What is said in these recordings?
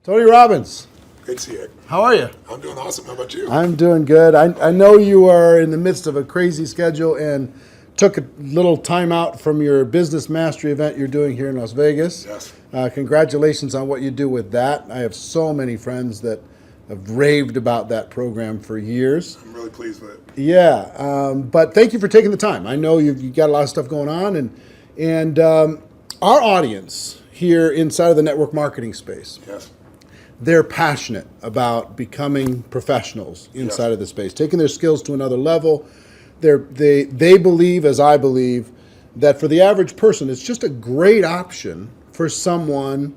Tony Robbins, Great to see you. how are you? I'm doing awesome. How about you? I'm doing good. I know you are in the midst of a crazy schedule and took a little time out from your business mastery event you're doing here in Las Vegas. Yes. Congratulations on what you do with that. I have so many friends that have raved about that program for years. I'm really pleased with it. Yeah, but thank you for taking the time. I know you've got a lot of stuff going on, and our audience here inside of the network marketing space, Yes. they're passionate about becoming professionals inside Yes. of the space, taking their skills to another level. They believe, as I believe, that for the average person, it's just a great option for someone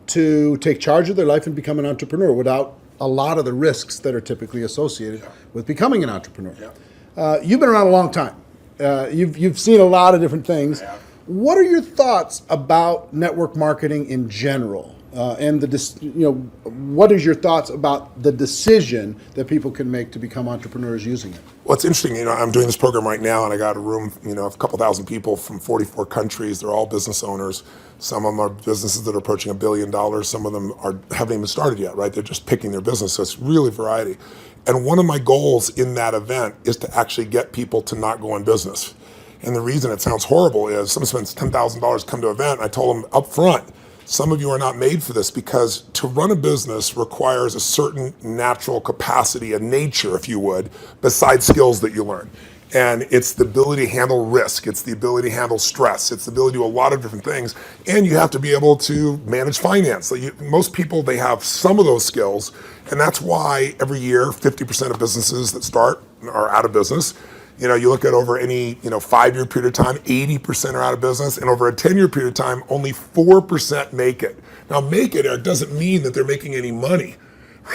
to take charge of their life and become an entrepreneur without a lot of the risks that are typically associated with becoming an entrepreneur. Yeah. You've been around a long time. You've seen a lot of different things. I have. What are your thoughts about network marketing in general? And what is your thoughts about the decision that people can make to become entrepreneurs using it? Well, it's interesting. I'm doing this program right now, and I got a room, of a couple thousand people from 44 countries. They're all business owners. Some of them are businesses that are approaching $1 billion. Some of them haven't even started yet, right? They're just picking their business. So it's really variety. And one of my goals in that event is to actually get people to not go in business. And the reason it sounds horrible is someone spends $10,000 to come to an event. I told them up front, some of you are not made for this because to run a business requires a certain natural capacity, a nature, if you would, besides skills that you learn. And it's the ability to handle risk. It's the ability to handle stress. It's the ability to do a lot of different things. And you have to be able to manage finance. Most people, they have some of those skills. And that's why every year, 50% of businesses that start are out of business. You look at over any 5-year period of time, 80% are out of business, and over a 10-year period of time, only 4% make it. Now, make it doesn't mean that they're making any money,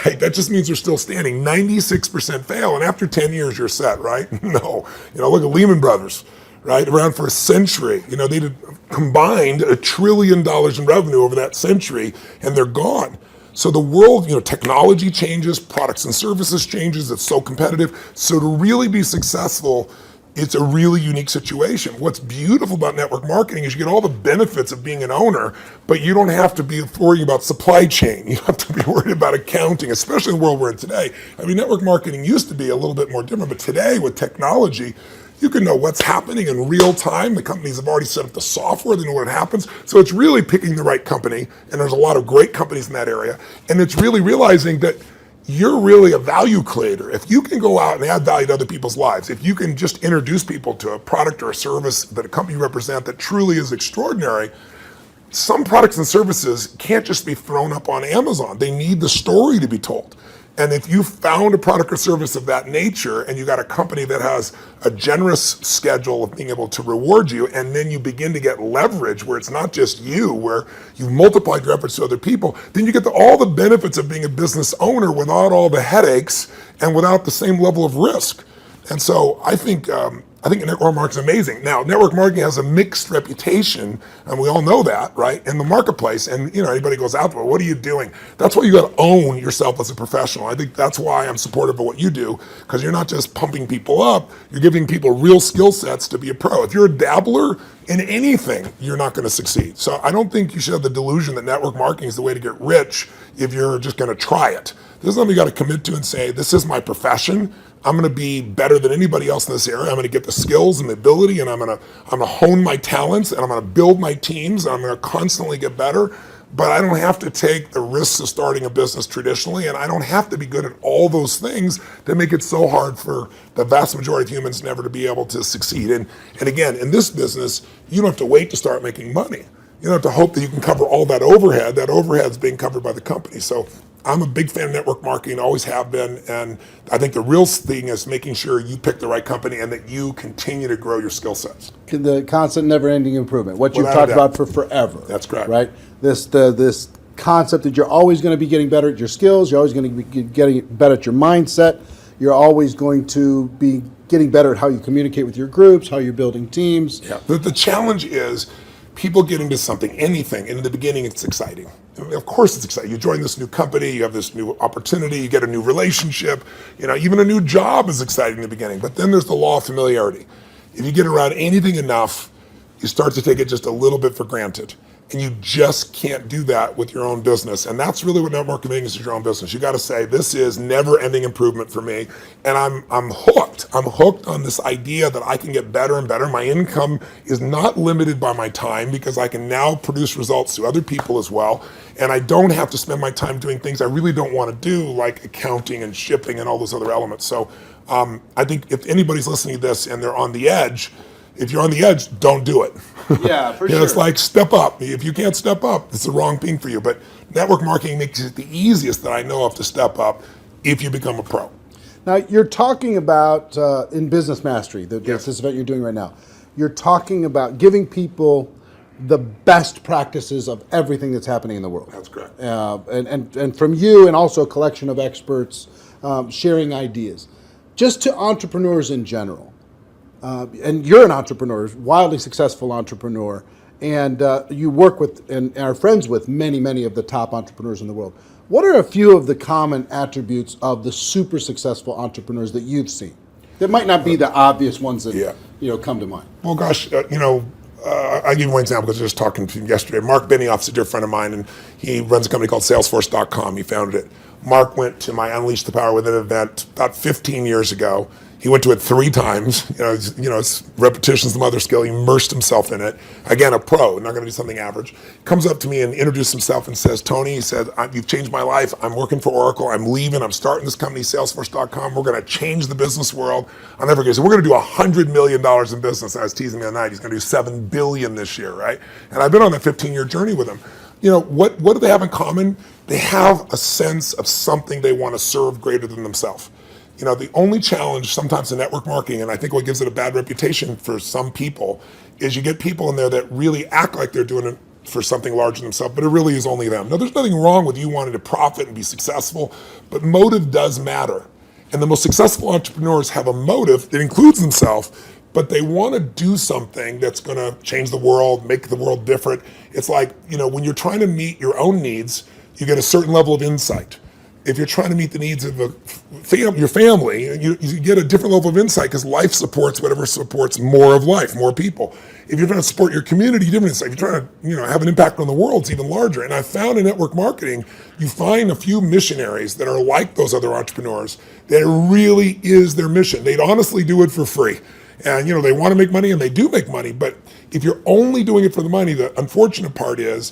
right? That just means they're still standing. 96% fail, and after 10 years, you're set, right? No. Look at Lehman Brothers, right? Around for a century. They did combined $1 trillion in revenue over that century, and they're gone. So the world, technology changes, products and services changes, it's so competitive. So to really be successful, it's a really unique situation. What's beautiful about network marketing is you get all the benefits of being an owner, but you don't have to be worrying about supply chain. You don't have to be worried about accounting, especially in the world we're in today. Network marketing used to be a little bit more different, but today with technology, you can know what's happening in real time. The companies have already set up the software, they know what happens. So it's really picking the right company, and there's a lot of great companies in that area. And it's really realizing that you're really a value creator. If you can go out and add value to other people's lives, if you can just introduce people to a product or a service that a company you represent that truly is extraordinary, some products and services can't just be thrown up on Amazon. They need the story to be told. And if you found a product or service of that nature and you got a company that has a generous schedule of being able to reward you, and then you begin to get leverage where it's not just you, where you've multiplied your efforts to other people, then you get all the benefits of being a business owner without all the headaches and without the same level of risk. And so I think network marketing is amazing. Now, network marketing has a mixed reputation, and we all know that, right, in the marketplace. And anybody goes out there, what are you doing? That's why you got to own yourself as a professional. I think that's why I'm supportive of what you do, because you're not just pumping people up, you're giving people real skill sets to be a pro. If you're a dabbler in anything, you're not going to succeed. So I don't think you should have the delusion that network marketing is the way to get rich if you're just going to try it. This is something you got to commit to and say, this is my profession. I'm going to be better than anybody else in this area. I'm going to get the skills and the ability, and I'm going to hone my talents, and I'm going to build my teams, and I'm going to constantly get better. But I don't have to take the risks of starting a business traditionally, and I don't have to be good at all those things that make it so hard for the vast majority of humans never to be able to succeed. And again, in this business, you don't have to wait to start making money. You don't have to hope that you can cover all that overhead. That overhead's being covered by the company. So I'm a big fan of network marketing, always have been, and I think the real thing is making sure you pick the right company and that you continue to grow your skill sets. The constant, never-ending improvement. What you've Without a talked doubt. about for forever. That's correct. Right? This concept that you're always going to be getting better at your skills. You're always going to be getting better at your mindset. You're always going to be getting better at how you communicate with your groups, how you're building teams. Yeah. The challenge is people get into something, anything, and in the beginning it's exciting. Of course it's exciting. You join this new company, you have this new opportunity, you get a new relationship, even a new job is exciting in the beginning. But then there's the law of familiarity. If you get around anything enough, you start to take it just a little bit for granted. And you just can't do that with your own business. And that's really what network marketing is, your own business. You got to say, this is never ending improvement for me. And I'm hooked. I'm hooked on this idea that I can get better and better. My income is not limited by my time because I can now produce results to other people as well. And I don't have to spend my time doing things I really don't want to do, like accounting and shipping and all those other elements. So I think if anybody's listening to this and they're on the edge, if you're on the edge, don't do it. Yeah, for sure. It's like, step up. If you can't step up, it's the wrong thing for you. But network marketing makes it the easiest that I know of to step up if you become a pro. Now, you're talking about, in Business Mastery, Yes. this event you're doing right now, you're talking about giving people the best practices of everything that's happening in the world. That's correct. And from you and also a collection of experts sharing ideas. Just to entrepreneurs in general. And you're an entrepreneur, wildly successful entrepreneur, and you work with and are friends with many of the top entrepreneurs in the world. What are a few of the common attributes of the super successful entrepreneurs that you've seen? That might not be the obvious ones that come to mind. Well, gosh, I'll give you one example because I was just talking to him yesterday. Mark Benioff's a dear friend of mine, and he runs a company called Salesforce.com. He founded it. Mark went to my Unleash the Power Within event about 15 years ago. He went to it 3 times. It's repetition's the mother skill. He immersed himself in it. Again, a pro, not going to do something average. Comes up to me and introduces himself and says, Tony, he said, you've changed my life. I'm working for Oracle. I'm leaving. I'm starting this company, Salesforce.com. We're going to change the business world. I'll never forget. So we're going to do $100 million in business. I was teasing him the other night. He's going to do $7 billion this year, right? And I've been on that 15-year journey with him. What do they have in common? They have a sense of something they want to serve greater than themselves. The only challenge sometimes in network marketing, and I think what gives it a bad reputation for some people, is you get people in there that really act like they're doing it for something larger than themselves, but it really is only them. Now, there's nothing wrong with you wanting to profit and be successful, but motive does matter. And the most successful entrepreneurs have a motive that includes themselves, but they want to do something that's going to change the world, make the world different. It's like, when you're trying to meet your own needs, you get a certain level of insight. If you're trying to meet the needs of your family, you get a different level of insight because life supports whatever supports more of life, more people. If you're trying to support your community, different insight. If you're trying to have an impact on the world, it's even larger. And I found in network marketing, you find a few missionaries that are like those other entrepreneurs that it really is their mission. They'd honestly do it for free. And they want to make money and they do make money. But if you're only doing it for the money, the unfortunate part is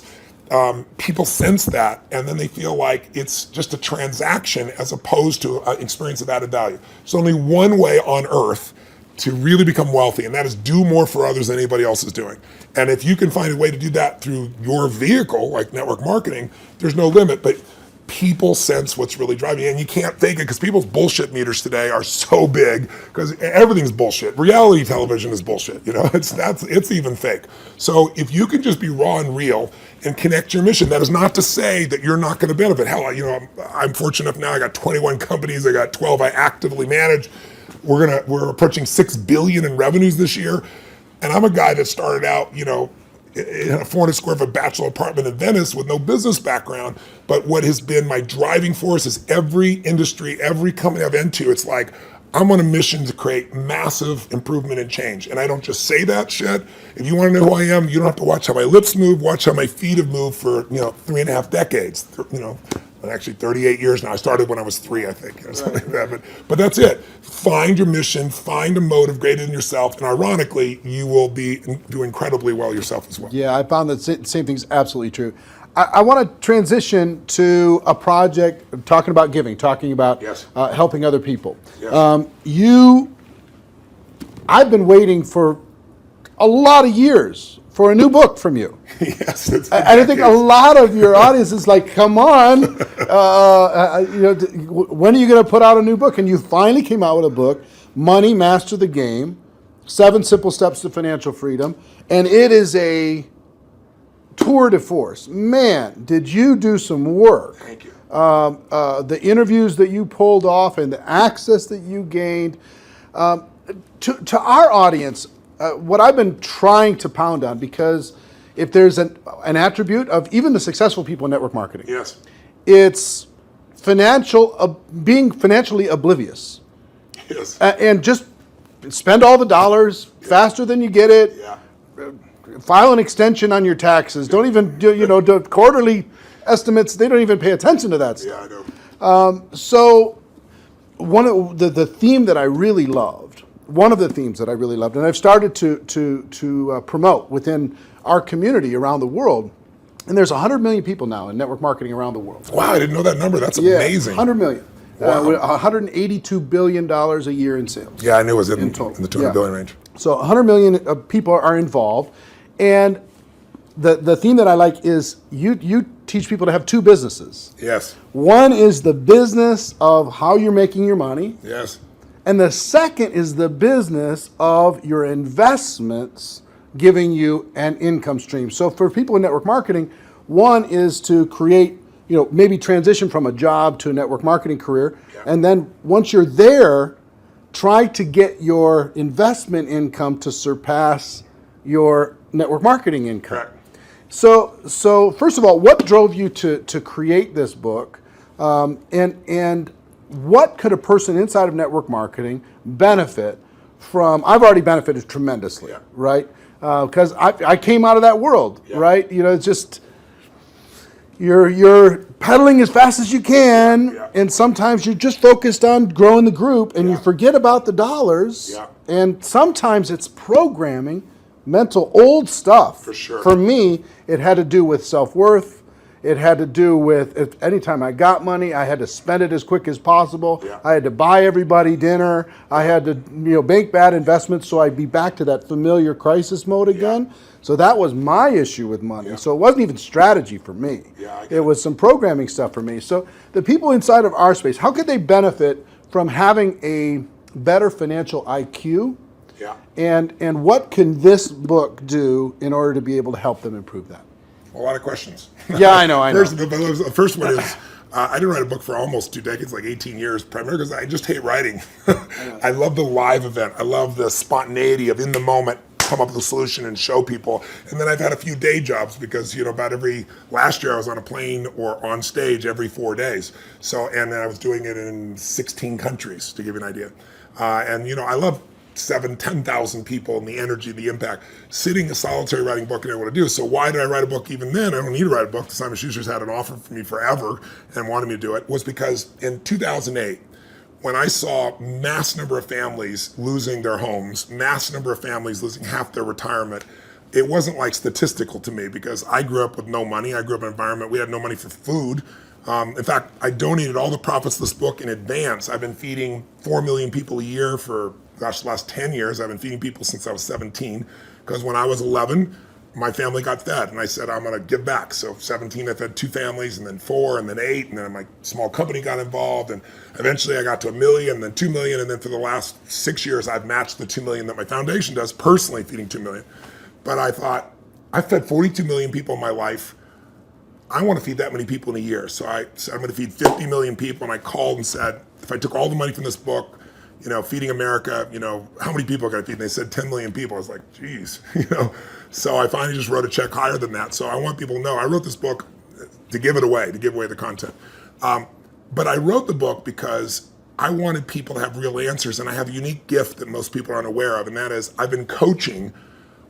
people sense that, and then they feel like it's just a transaction as opposed to an experience of added value. There's only one way on earth to really become wealthy, and that is do more for others than anybody else is doing. And if you can find a way to do that through your vehicle, like network marketing, there's no limit. But people sense what's really driving you, and you can't fake it because people's bullshit meters today are so big because everything's bullshit. Reality television is bullshit. It's even fake. So if you can just be raw and real and connect your mission, that is not to say that you're not going to benefit. Hell, I'm fortunate enough now. I got 21 companies. I got 12 I actively manage. We're approaching $6 billion in revenues this year, and I'm a guy that started out, in a 400 square foot bachelor apartment in Venice with no business background. But what has been my driving force is every industry, every company I've been to, it's like, I'm on a mission to create massive improvement and change. And I don't just say that shit. If you want to know who I am, you don't have to watch how my lips move, watch how my feet have moved for, 3.5 decades, actually 38 years now. I started when I was 3, I think, something like that. But that's it. Find your mission, find a motive greater than yourself, and ironically, you will do incredibly well yourself as well. Yeah, I found that same thing's absolutely true. I want to transition to a project talking about giving, talking about helping other people. Yes. I've been waiting for a lot of years for a new book from you. Yes, and I think a lot of your audience is like, come on, when are you going to put out a new book? And you finally came out with a book, Money, Master the Game, 7 Simple Steps to Financial Freedom. And it is a tour de force. Man, did you do some work. Thank you. The interviews that you pulled off and the access that you gained. To our audience, what I've been trying to pound on, because if there's an attribute of even the successful people in network marketing, Yes. it's being financially oblivious. Yes. And just spend all the dollars faster than you get it. Yeah. file an extension on your taxes. Don't even do quarterly estimates. They don't even pay attention to that stuff. Yeah, I know. So one of the theme that I really loved, one of the themes that I really loved, and I've started to promote within our community around the world, and there's 100 million people now in network marketing around the world. Wow, I didn't know that number. That's amazing. 100 million. Wow. $182 billion a year in sales. Yeah, I knew it was in total. the 200 billion range. So 100 million people are involved, and the theme that I like is you teach people to have two businesses. Yes. One is the business of how you're making your money. Yes. And the second is the business of your investments giving you an income stream. So for people in network marketing, one is to create, maybe transition from a job to a network marketing career. Yeah. And then once you're there, try to get your investment income to surpass your network marketing income. Correct. So first of all, what drove you to create this book? And what could a person inside of network marketing benefit from? I've already benefited tremendously, Yeah. right? Because I came out of that world, Yeah. right? It's just you're pedaling as fast as you can, Yeah. and sometimes you're just focused on growing the group, and you forget about the dollars. Yeah. And sometimes it's programming, mental old stuff. For sure. For me, it had to do with self-worth. It had to do with anytime I got money, I had to spend it as quick as possible. Yeah. I had to buy everybody dinner. I had to make bad investments so I'd be back to that familiar crisis mode again. So that was my issue with money. Yeah. So it wasn't even strategy for me. Yeah, I get it was some programming stuff for me. So the people inside of our space, how could they benefit from having a better financial IQ? Yeah. And what can this book do in order to be able to help them improve that? A lot of questions. Yeah, I know. The first one is, I didn't write a book for almost 2 decades, like 18 years, primarily because I just hate writing. I love the live event. I love the spontaneity of in the moment, come up with a solution and show people. And then I've had a few day jobs because, last year I was on a plane or on stage every 4 days. And then I was doing it in 16 countries, to give you an idea. I love 10,000 people and the energy, the impact. Sitting a solitary writing book and I want to do. So why did I write a book even then? I don't need to write a book. Simon Schuster's had an offer for me forever and wanted me to do it. Was because in 2008, when I saw mass number of families losing their homes, mass number of families losing half their retirement, it wasn't like statistical to me because I grew up with no money. I grew up in an environment, we had no money for food. In fact, I donated all the profits of this book in advance. I've been feeding 4 million people a year for the last 10 years. I've been feeding people since I was 17, because when I was 11, my family got fed, and I said, I'm gonna give back. So 17, I fed 2 families, and then 4, and then 8, and then my small company got involved, and eventually I got to 1 million, and then 2 million, and then for the last 6 years, I've matched the 2 million that my foundation does, personally feeding 2 million. But I thought, I fed 42 million people in my life. I want to feed that many people in a year. So I said, I'm going to feed 50 million people. And I called and said, if I took all the money from this book, Feeding America, how many people can I feed? And they said 10 million people. I was like, geez, So I finally just wrote a check higher than that. So I want people to know I wrote this book to give it away, to give away the content. But I wrote the book because I wanted people to have real answers. And I have a unique gift that most people aren't aware of. And that is I've been coaching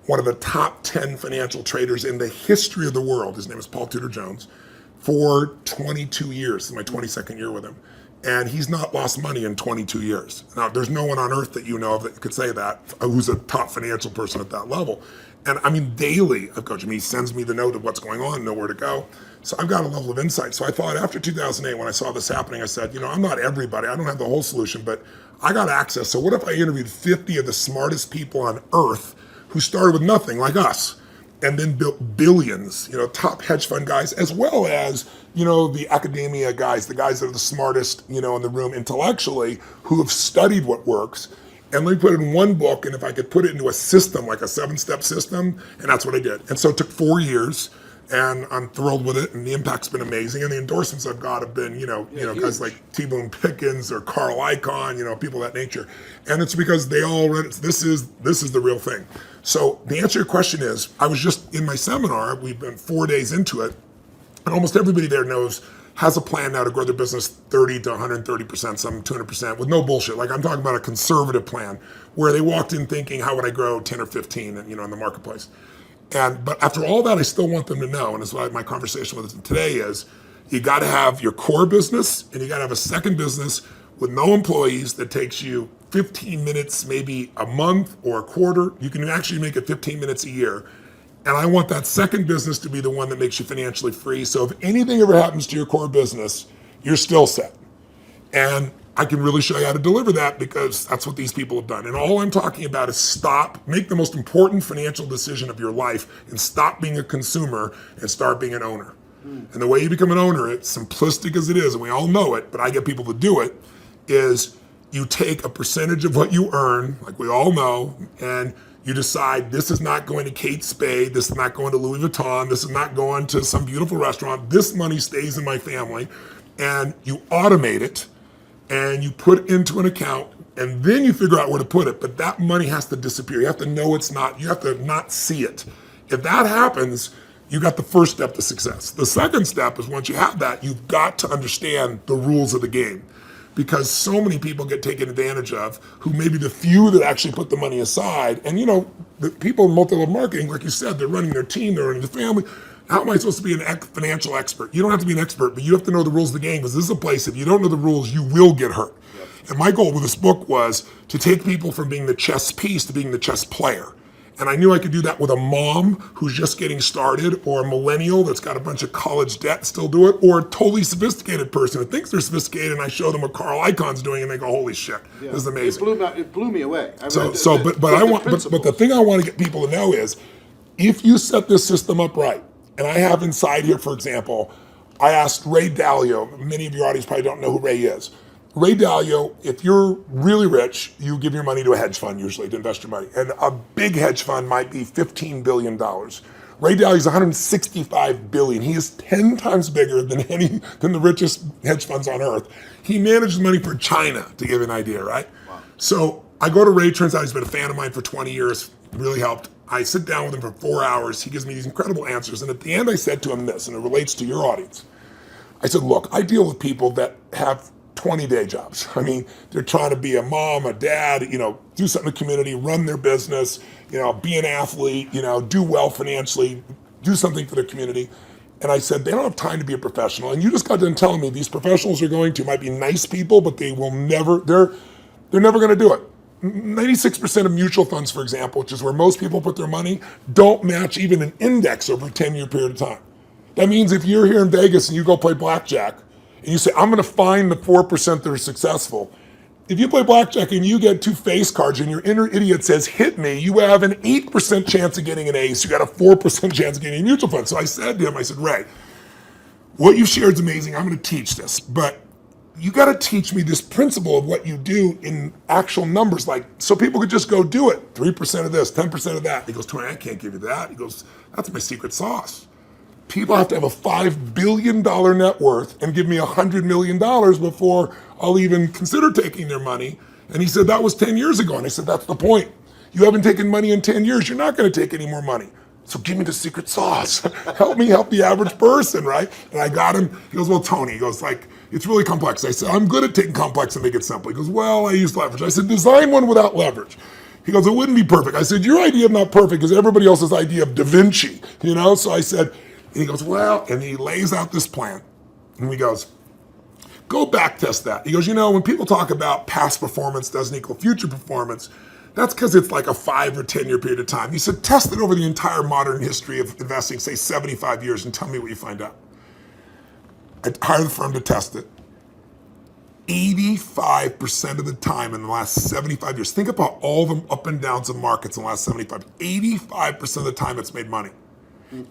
one of the top 10 financial traders in the history of the world. His name is Paul Tudor Jones, for 22 years. This is my 22nd year with him. And he's not lost money in 22 years. Now, there's no one on earth that you know of that could say that, who's a top financial person at that level. And I mean, daily I've coached him. He sends me the note of what's going on, nowhere to go. So I've got a level of insight. So I thought after 2008, when I saw this happening, I said, I'm not everybody. I don't have the whole solution, but I got access. So what if I interviewed 50 of the smartest people on earth who started with nothing, like us, and then built billions, top hedge fund guys, as well as, the academia guys, the guys that are the smartest, in the room intellectually, who have studied what works. And let me put it in one book, and if I could put it into a system, like a 7-step system, and that's what I did. And so it took 4 years, and I'm thrilled with it, and the impact's been amazing. And the endorsements I've got have been, guys like T. Boone Pickens or Carl Icahn, people of that nature. And it's because they all read it. This is the real thing. So the answer to your question is, I was just in my seminar, we've been 4 days into it, and almost everybody there has a plan now to grow their business 30 to 130%, some 200%, with no bullshit. Like I'm talking about a conservative plan where they walked in thinking, how would I grow 10 or 15, in the marketplace? But after all that, I still want them to know, and that's why my conversation with them today is, you got to have your core business, and you got to have a second business with no employees that takes you 15 minutes, maybe a month or a quarter. You can actually make it 15 minutes a year. And I want that second business to be the one that makes you financially free. So if anything ever happens to your core business, you're still set. And I can really show you how to deliver that, because that's what these people have done. And all I'm talking about is make the most important financial decision of your life, and stop being a consumer and start being an owner. And the way you become an owner, it's simplistic as it is, and we all know it, but I get people to do it, is you take a percentage of what you earn, like we all know, and you decide, this is not going to Kate Spade, this is not going to Louis Vuitton, this is not going to some beautiful restaurant, this money stays in my family, and you automate it, and you put it into an account, and then you figure out where to put it, but that money has to disappear. You have to know it's not, you have to not see it. If that happens, you got the first step to success. The second step is, once you have that, you've got to understand the rules of the game. Because so many people get taken advantage of, who may be the few that actually put the money aside. And the people in multi-level marketing, like you said, they're running their team, they're running the family. How am I supposed to be a financial expert? You don't have to be an expert, but you have to know the rules of the game, because this is a place, if you don't know the rules, you will get hurt. Yep. And my goal with this book was to take people from being the chess piece to being the chess player. And I knew I could do that with a mom who's just getting started, or a millennial that's got a bunch of college debt, still do it, or a totally sophisticated person who thinks they're sophisticated, and I show them what Carl Icahn's doing, and they go, "Holy shit, this is amazing." It blew me away. But the thing I want to get people to know is, if you set this system up right, and I have inside here, for example, I asked Ray Dalio. Many of your audience probably don't know who Ray is. Ray Dalio, if you're really rich, you give your money to a hedge fund usually to invest your money. And a big hedge fund might be $15 billion. Ray Dalio's $165 billion. He is 10 times bigger than the richest hedge funds on earth. He manages money for China, to give you an idea, right? Wow. So I go to Ray, turns out he's been a fan of mine for 20 years, really helped. I sit down with him for 4 hours. He gives me these incredible answers. And at the end, I said to him this, and it relates to your audience. I said, look, I deal with people that have 20-day jobs. I mean, they're trying to be a mom, a dad, do something in the community, run their business, be an athlete, do well financially, do something for their community. And I said, they don't have time to be a professional. And you just got done telling me these professionals might be nice people, but they're never going to do it. 96% of mutual funds, for example, which is where most people put their money, don't match even an index over a 10-year period of time. That means if you're here in Vegas and you go play blackjack, and you say, I'm going to find the 4% that are successful. If you play blackjack and you get 2 face cards and your inner idiot says, hit me, you have an 8% chance of getting an ace. You got a 4% chance of getting a mutual fund. So I said to him, Ray, what you've shared is amazing. I'm going to teach this. But you got to teach me this principle of what you do in actual numbers, so people could just go do it. 3% of this, 10% of that. He goes, Tony, I can't give you that. He goes, that's my secret sauce. People have to have a $5 billion net worth and give me $100 million before I'll even consider taking their money. And he said, that was 10 years ago. And I said, that's the point. You haven't taken money in 10 years. You're not going to take any more money. So give me the secret sauce. Help me help the average person, right? And I got him. He goes, well, Tony, he goes, it's really complex. I said, I'm good at taking complex and make it simple. He goes, well, I use leverage. I said, design one without leverage. He goes, it wouldn't be perfect. I said, your idea of not perfect is everybody else's idea of Da Vinci, So I said, and he goes, well, and he lays out this plan. And he goes, go back test that. He goes, when people talk about past performance doesn't equal future performance, that's because it's like a 5 or 10 year period of time. He said, test it over the entire modern history of investing, say 75 years, and tell me what you find out. I hired the firm to test it. 85% of the time in the last 75 years, think about all the up and downs of markets in the last 85% of the time it's made money.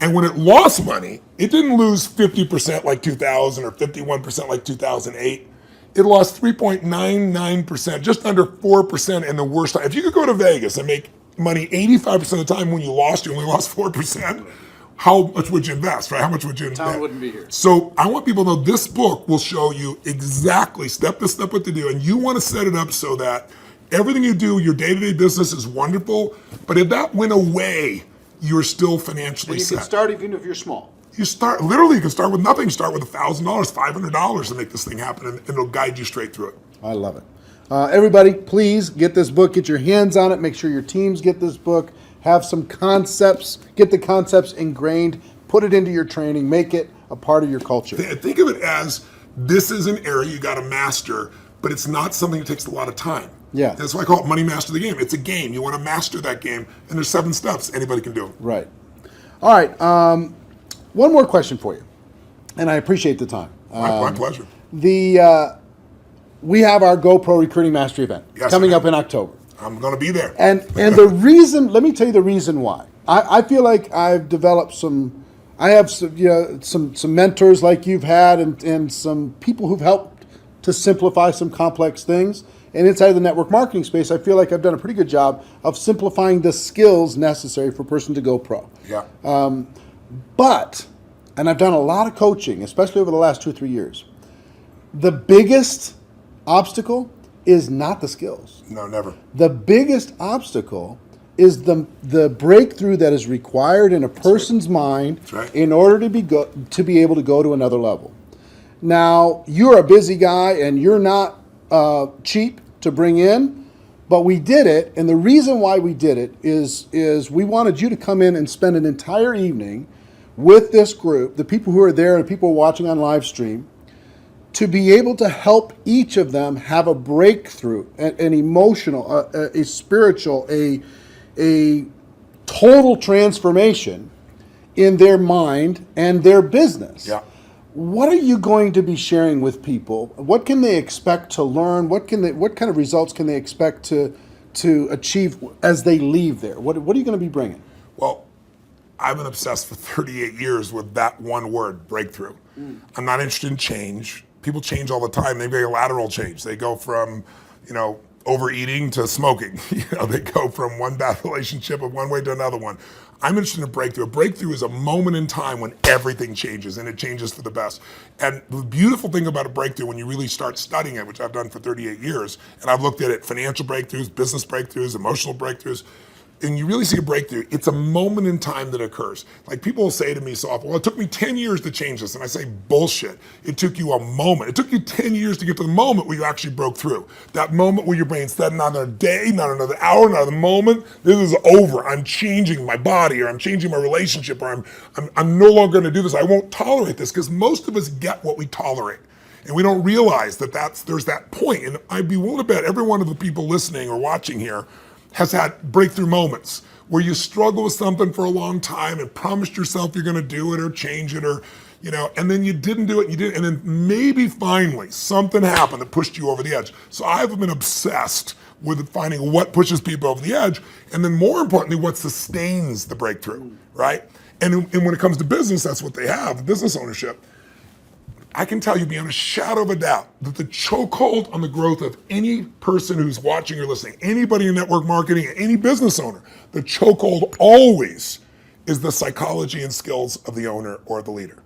And when it lost money, it didn't lose 50% like 2000 or 51% like 2008. It lost 3.99%, just under 4% in the worst time. If you could go to Vegas and make money 85% of the time when you only lost 4%, how much would you invest, right? How much would you invest? Town wouldn't be here. So I want people to know this book will show you exactly step by step what to do. And you want to set it up so that everything you do, your day-to-day business is wonderful. But if that went away, you're still financially set. And you can start even if you're small. You can start with nothing. Start with $1,000, $500 to make this thing happen, and it'll guide you straight through it. I love it. Everybody, please get this book. Get your hands on it. Make sure your teams get this book. have some concepts, get the concepts ingrained, put it into your training, make it a part of your culture. Think of it as this is an area you got to master, but it's not something that takes a lot of time. Yeah. That's why I call it money master the game. It's a game. You want to master that game, and there's 7 steps. Anybody can do it. Right. All right. One more question for you, and I appreciate the time. My pleasure. We have our GoPro Recruiting Mastery event coming up in October. I'm going to be there. And the reason, let me tell you the reason why. I feel like I've developed some mentors like you've had and some people who've helped to simplify some complex things. And inside the network marketing space, I feel like I've done a pretty good job of simplifying the skills necessary for a person to go pro. Yeah. And I've done a lot of coaching, especially over the last 2 or 3 years. The biggest obstacle is not the skills. No, never. The biggest obstacle is the breakthrough that is required in a person's mind in order to be able to go to another level. Now, you're a busy guy and you're not cheap to bring in, but we did it, and the reason why we did it is we wanted you to come in and spend an entire evening with this group, the people who are there and people watching on live stream, to be able to help each of them have a breakthrough, an emotional, a spiritual, a total transformation in their mind and their business. Yeah. What are you going to be sharing with people? What can they expect to learn? What kind of results can they expect to achieve as they leave there? What are you going to be bringing? Well, I've been obsessed for 38 years with that one word, breakthrough. I'm not interested in change. People change all the time. They make a lateral change. They go from, overeating to smoking. They go from one bad relationship of one way to another one. I'm interested in a breakthrough. A breakthrough is a moment in time when everything changes, and it changes for the best. And the beautiful thing about a breakthrough, when you really start studying it, which I've done for 38 years, and I've looked at it, financial breakthroughs, business breakthroughs, emotional breakthroughs, and you really see a breakthrough, it's a moment in time that occurs. Like people will say to me so often, well, it took me 10 years to change this. And I say, bullshit. It took you a moment. It took you 10 years to get to the moment where you actually broke through. That moment where your brain said, not another day, not another hour, not another moment. This is over. I'm changing my body, or I'm changing my relationship, or I'm no longer gonna do this. I won't tolerate this, because most of us get what we tolerate. And we don't realize that there's that point. And I'd be willing to bet every one of the people listening or watching here has had breakthrough moments where you struggle with something for a long time and promised yourself you're going to do it or change it, or and then you didn't do it, and then maybe finally something happened that pushed you over the edge. So I've been obsessed with finding what pushes people over the edge, and then more importantly, what sustains the breakthrough, right? And when it comes to business, that's what they have, business ownership. I can tell you beyond a shadow of a doubt that the chokehold on the growth of any person who's watching or listening, anybody in network marketing, any business owner, the chokehold always is the psychology and skills of the owner or the leader.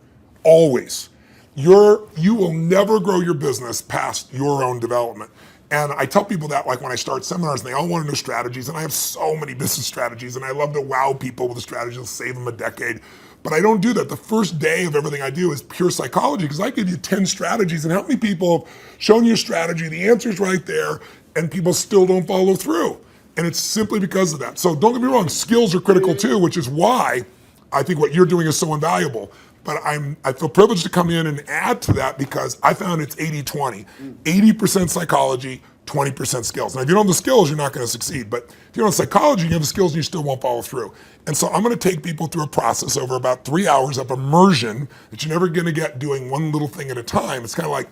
Always. You will never grow your business past your own development. And I tell people that, like when I start seminars, and they all want to know strategies, and I have so many business strategies, and I love to wow people with the strategies that'll save them a decade. But I don't do that. The first day of everything I do is pure psychology, because I give you 10 strategies, and how many people have shown you a strategy, the answer's right there, and people still don't follow through. And it's simply because of that. So don't get me wrong, skills are critical too, which is why I think what you're doing is so invaluable. But I feel privileged to come in and add to that, because I found it's 80-20. 80% psychology, 20% skills. Now, if you don't have the skills, you're not going to succeed. But if you don't have psychology, you have the skills, and you still won't follow through. And so I'm going to take people through a process over about 3 hours of immersion that you're never going to get doing one little thing at a time. It's kind of like,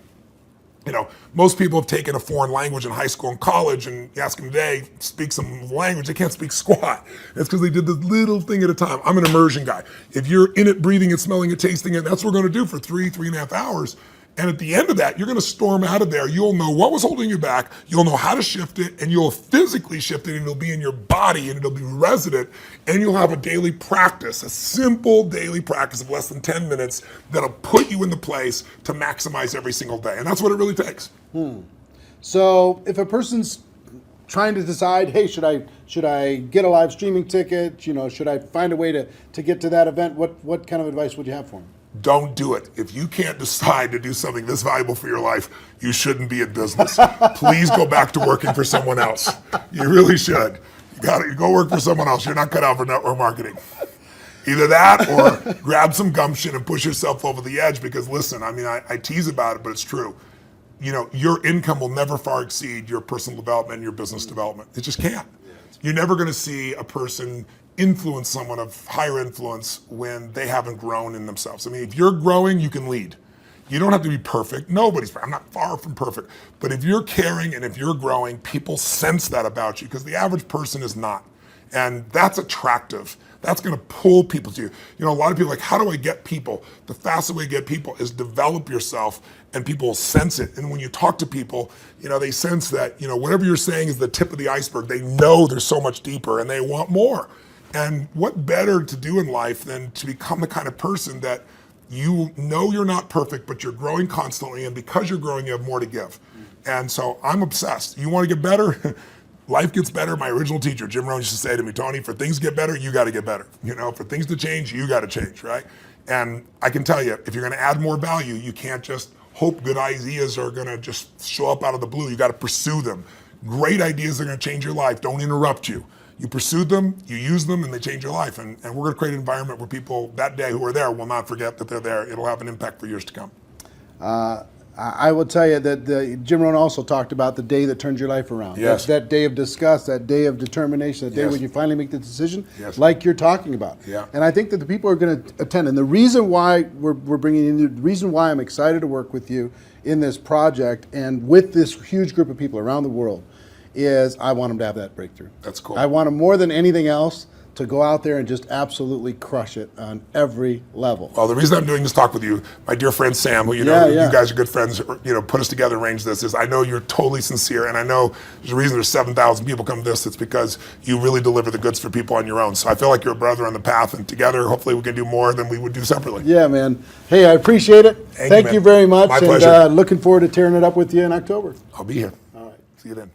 most people have taken a foreign language in high school and college, and you ask them today, speak some language, they can't speak squat. It's because they did this little thing at a time. I'm an immersion guy. If you're in it, breathing it, smelling it, tasting it, that's what we're going to do for 3.5 hours. And at the end of that, you're going to storm out of there. You'll know what was holding you back. You'll know how to shift it, and you'll physically shift it, and it'll be in your body, and it'll be resident, and you'll have a daily practice, a simple daily practice of less than 10 minutes that'll put you in the place to maximize every single day. And that's what it really takes. So if a person's trying to decide, hey, should I get a live streaming ticket? Should I find a way to get to that event? What kind of advice would you have for them? Don't do it. If you can't decide to do something this valuable for your life, you shouldn't be in business. Please go back to working for someone else. You really should. You go work for someone else. You're not cut out for network marketing. Either that or grab some gumption and push yourself over the edge, because listen, I mean, I tease about it, but it's true. You know, your income will never far exceed your personal development and your business development. It just can't. You're never going to see a person influence someone of higher influence when they haven't grown in themselves. I mean, if you're growing, you can lead. You don't have to be perfect. I'm not far from perfect. But if you're caring and if you're growing, people sense that about you, because the average person is not. And that's attractive. That's going to pull people to you. You know, a lot of people are like, how do I get people? The fastest way to get people is develop yourself, and people will sense it. And when you talk to people, you know, they sense that, you know, whatever you're saying is the tip of the iceberg. They know there's so much deeper and they want more. And what better to do in life than to become the kind of person that you know you're not perfect, but you're growing constantly, and because you're growing, you have more to give. And so I'm obsessed. You want to get better? Life gets better. My original teacher, Jim Rohn, used to say to me, Tony, for things to get better, you got to get better. You know, for things to change, you got to change, right? And I can tell you, if you're going to add more value, you can't just hope good ideas are going to just show up out of the blue. You got to pursue them. Great ideas are going to change your life. Don't interrupt you. You pursue them, you use them, and they change your life. And we're going to create an environment where people that day who are there will not forget that they're there. It'll have an impact for years to come. I will tell you that Jim Rohn also talked about the day that turns your life around. Yes. That day of disgust, that day of determination, that day Yes. when you finally make the decision, Yes. like you're talking about. Yeah. And I think that the people are going to attend. And the reason why we're bringing in, the reason why I'm excited to work with you in this project and with this huge group of people around the world is I want them to have that breakthrough. That's cool. I want them more than anything else to go out there and just absolutely crush it on every level. Well, the reason I'm doing this talk with you, my dear friend Sam, who you guys are good friends, you know, put us together, arranged this, is I know you're totally sincere, and I know there's a reason there's 7,000 people come to this. It's because you really deliver the goods for people on your own. So I feel like you're a brother on the path, and together, hopefully, we can do more than we would do separately. Yeah, man. Hey, I appreciate it. Thank you man. very much. My and pleasure. Looking forward to tearing it up with you in October. I'll be here. All right. See you then.